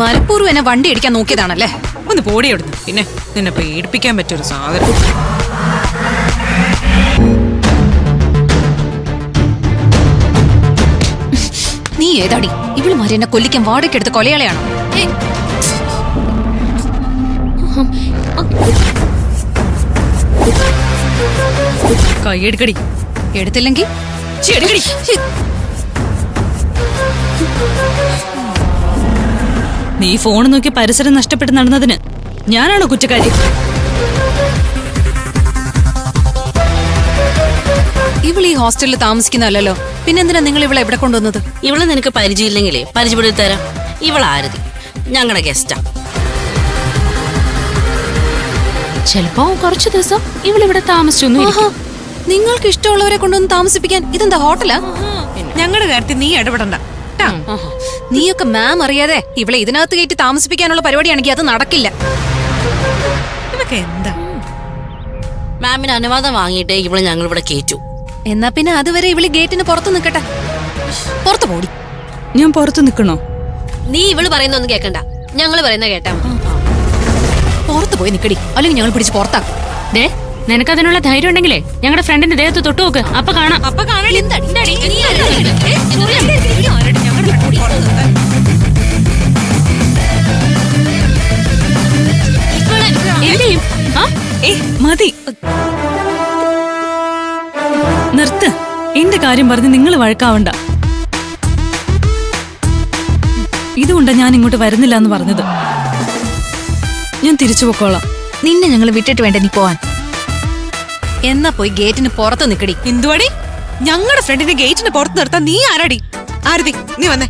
മനഃപൂർവ്വം എന്നെ വണ്ടി ഇടിക്കാൻ നോക്കിയതാണല്ലേ? ഒന്ന് പോടി അവിടുന്ന്. പിന്നെ നിന്നെ പേടിപ്പിക്കാൻ പറ്റൊരു സാധനം. നീ ഏതാടി? ഇവളുമാരി എന്നെ കൊല്ലിക്കാൻ വാടകയ്ക്കെടുത്ത് കൊലയാളെയാണോ? കൈയെടുക്കടി. എടുത്തില്ലെങ്കിൽ എടുക്കടി. നീ ഫോൺ നോക്കി പരിസരം നഷ്ടപ്പെട്ട് നടന്നതിന് ഞാനാണോ കുറ്റക്കാരി? ഇവൾ ഈ ഹോസ്റ്റലിൽ താമസിക്കുന്നല്ലോ, പിന്നെന്തിനാ നിങ്ങൾ ഇവളെ എവിടെ കൊണ്ടുവന്നത്? ഇവളെ നിനക്ക് പരിചയമില്ലെങ്കിലേ പരിചയപ്പെടുത്തി തരാം. ഇവളാരതി ഞങ്ങളുടെ ഗസ്റ്റാ. ചിലപ്പോ കുറച്ചു ദിവസം ഇവളിവിടെ താമസിച്ചൊന്നും. നിങ്ങൾക്ക് ഇഷ്ടമുള്ളവരെ കൊണ്ടുവന്ന് താമസിപ്പിക്കാൻ ഇതെന്താ ഹോട്ടലാ? ഞങ്ങളുടെ കാര്യത്തിൽ നീ ഇടപെടണ്ട. നീയൊക്കെ മാം അറിയാതെ ഇവളെ ഇതിനകത്ത് കയറ്റി താമസിപ്പിക്കാനുള്ള പരിപാടിയാണെങ്കിൽ അത് നടക്കില്ല. ഇതൊക്കെ എന്താ? മാമിന് അനുവാദം വാങ്ങിയിട്ടേ ഇവളെ ഞങ്ങൾ ഇവിടെ കേറ്റു. എന്നാ പിന്നെ അതുവരെ ഇവള് ഗേറ്റിന് പുറത്ത് നിൽക്കട്ടെ. പുറത്ത് പോടി. ഞാൻ പുറത്ത് നിൽക്കണോ? നീ ഇവള് പറയുന്നൊന്നും കേക്കണ്ട, ഞങ്ങള് പറയുന്ന കേട്ടാ. പുറത്ത് പോയി നിക്കടി, അല്ലെങ്കിൽ ഞങ്ങൾ പിടിച്ച് പുറത്താക്കും. ദേ, നിനക്കതിനുള്ള ധൈര്യം ഉണ്ടെങ്കിലേ ഞങ്ങളുടെ ഫ്രണ്ടിന്റെ ദേഹത്ത് തൊട്ടു നോക്ക്. അപ്പൊ കാണാം. മതി, നിർത്ത്. എന്റെ കാര്യം പറഞ്ഞ് നിങ്ങൾ വഴക്കാവണ്ട. ഇതുകൊണ്ടാ ഞാൻ ഇങ്ങോട്ട് വരുന്നില്ല എന്ന് പറഞ്ഞത്. ഞാൻ തിരിച്ചു പൊക്കോളാം. നിന്നെ ഞങ്ങൾ വിട്ടിട്ട് വേണ്ട നീ പോവാൻ. എന്നാ പോയി ഗേറ്റിന് പുറത്ത് നിക്കടി. എന്തുവാടി? ഞങ്ങളുടെ ഫ്രണ്ടിനെ ഗേറ്റിന് പുറത്ത് നിർത്താൻ നീ ആരാടി? ആരതി, നീ വന്നേ.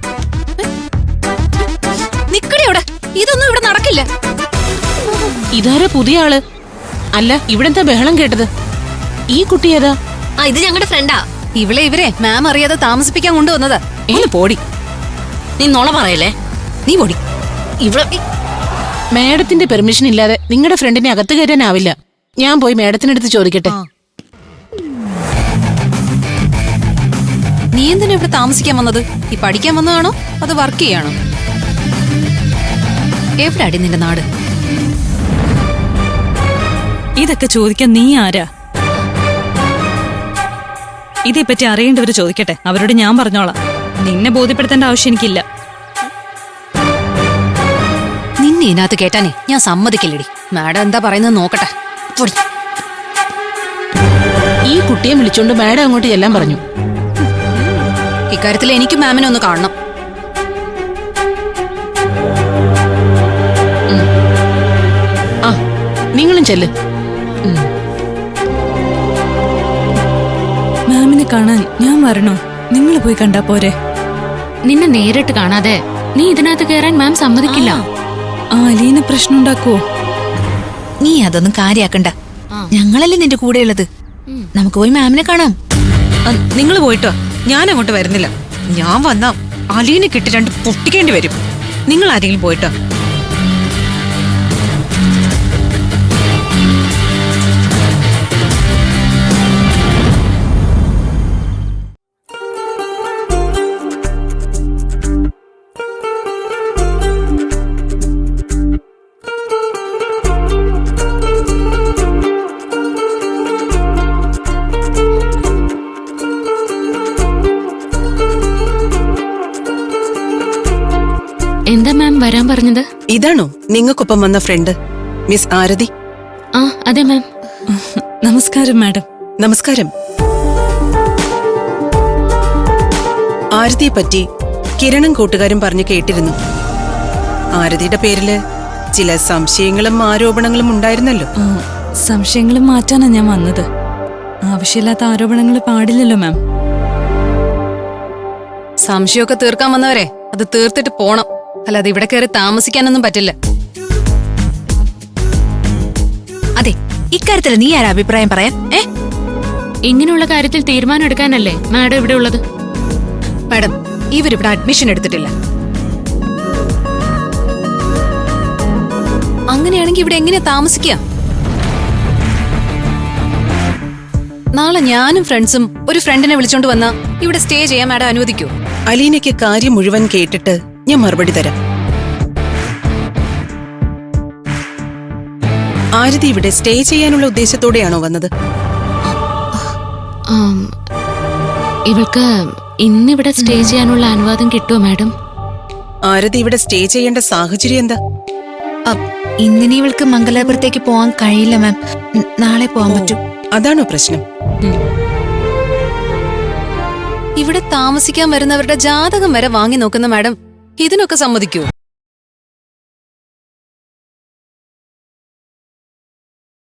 നിക്കടി അവിടെ. ഇതൊന്നും ഇവിടെ നടക്കില്ല. ഇതാരാ പുതിയ ആള്? അല്ല, ഇവിടെന്താ ബഹളം കേട്ടത്? ഈ കുട്ടി ഏതാ? ഇത് ഞങ്ങളുടെ ഫ്രണ്ടാ. ഇവരെ മാം അറിയാതെ താമസിപ്പിക്കാൻ കൊണ്ടുവന്നതാ. ഒന്ന് പോടി. നീ നോള പറയല്ലേ. നീ പോടി. ഇവിടെ മാഡത്തിന്റെ പെർമിഷൻ ഇല്ലാതെ നിങ്ങളുടെ ഫ്രണ്ടിനെ അകത്ത് കയറ്റാനാവില്ല. ഞാൻ പോയി മാഡത്തിനടുത്ത് ചോദിക്കട്ടെ. നീ എന്തിനാ ഇവിടെ താമസിക്കാൻ വന്നത്? ഈ പഠിക്കാൻ വന്നതാണോ അത് വർക്ക് ചെയ്യാണോ? എവിടാടി നിന്റെ നാട്? ഇതൊക്കെ ചോദിക്കാൻ നീ ആരാ? ഇതേപ്പറ്റി അറിയേണ്ടവര് ചോദിക്കട്ടെ, അവരോട് ഞാൻ പറഞ്ഞോളാം. നിന്നെ ബോധ്യപ്പെടുത്തേണ്ട ആവശ്യം എനിക്കില്ല. നിന്നെ ഇതിനകത്ത് കേട്ടാനേ ഞാൻ സമ്മതിക്കില്ലടി. മാഡം എന്താ പറയുന്നത് നോക്കട്ടെ. പൊടി. ഈ കുട്ടിയെ വിളിച്ചോണ്ട് മാഡം അങ്ങോട്ട് ചെല്ലാൻ പറഞ്ഞു. ഇക്കാര്യത്തിൽ എനിക്ക് മാമിനെ ഒന്ന് കാണണം. ആ, നിങ്ങളും ചെല്ല്. മാമിനെ കാണാൻ ഞാൻ വരണോ? നിങ്ങൾ പോയി കണ്ടാ പോരെ? നിന്നെ നേരിട്ട് കാണാതെ നീ ഇതിനകത്ത് കയറാൻ മാം സമ്മതിക്കില്ല. അലീന പ്രശ്നം ഉണ്ടാക്കുവോ? നീ അതൊന്നും കാര്യാക്കണ്ട. ഞങ്ങളല്ലേ നിന്റെ കൂടെയുള്ളത്. നമുക്ക് പോയി മാമിനെ കാണാം. നിങ്ങൾ പോയിട്ടോ, ഞാൻ അങ്ങോട്ട് വരുന്നില്ല. ഞാൻ വന്നാ അലീനെ കിട്ടി രണ്ട് പൊട്ടിക്കേണ്ടി വരും. നിങ്ങൾ ആരെങ്കിലും പോയിട്ടോ. എന്താ മാം വരാൻ പറഞ്ഞത്? ഇതാണോ നിങ്ങൾക്കൊപ്പം വന്ന ഫ്രണ്ട് മിസ് ആരതി? ആ അതെ മാം. നമസ്കാരം മാഡം. നമസ്കാരം. ആരതിയെ പറ്റി കിരണും കൂട്ടുകാരും പറഞ്ഞു കേട്ടിരുന്നു. ആരതിയുടെ പേരില് ചില സംശയങ്ങളും ആരോപണങ്ങളും ഉണ്ടായിരുന്നല്ലോ. സംശയങ്ങൾ മാറ്റാനാ ഞാൻ വന്നത്. ആവശ്യമില്ലാത്ത ആരോപണങ്ങൾ പാടില്ലല്ലോ മാം. സംശയമൊക്കെ തീർക്കാൻ വന്നവരെ അത് തീർത്തിട്ട് പോണം. അല്ലാതെ ഇവിടെ കയറി താമസിക്കാനൊന്നും പറ്റില്ല. അതെ, ഇക്കാര്യത്തിൽ നീ ആരാ അഭിപ്രായം പറയാൻ? ഇങ്ങനെയുള്ള കാര്യത്തിൽ തീരുമാനം എടുക്കാനല്ലേ മാഡം ഇവിടെ ഉള്ളത്? മാഡം, ഇവരിവിടെ അഡ്മിഷൻ എടുത്തിട്ടില്ല. അങ്ങനെയാണെങ്കിൽ ഇവിടെ എങ്ങനെ താമസിക്കുക? നാളെ ഞാനും ഫ്രണ്ട്സും ഒരു ഫ്രണ്ടിനെ വിളിച്ചോണ്ട് വന്നാ ഇവിടെ സ്റ്റേ ചെയ്യാൻ മാഡം അനുവദിക്കൂ? അലീനയ്ക്ക് കാര്യം മുഴുവൻ കേട്ടിട്ട് ഞാൻ മറുപടി തരാം. ആരതി ഇവിടെ സ്റ്റേ ചെയ്യാനുള്ള ഉദ്ദേശത്തോടെയാണോ വന്നത്? ഇവൾക്ക് ഇന്നിവിടെ സ്റ്റേ ചെയ്യാനുള്ള അനുവാദം കിട്ടുമോ മാഡം? ആരതി ഇവിടെ സ്റ്റേ ചെയ്യേണ്ട സാഹചര്യം എന്താ? ഇന്നിനി ഇവൾക്ക് മംഗലാപുരത്തേക്ക് പോവാൻ കഴിയില്ല മാം. നാളെ പോവാൻ പറ്റും. അതാണോ പ്രശ്നം? ഇവിടെ താമസിക്കാൻ വരുന്നവരുടെ ജാതകം വരെ വാങ്ങി നോക്കുന്ന മാഡം ഇതിനൊക്കെ സമ്മതിക്കൂ?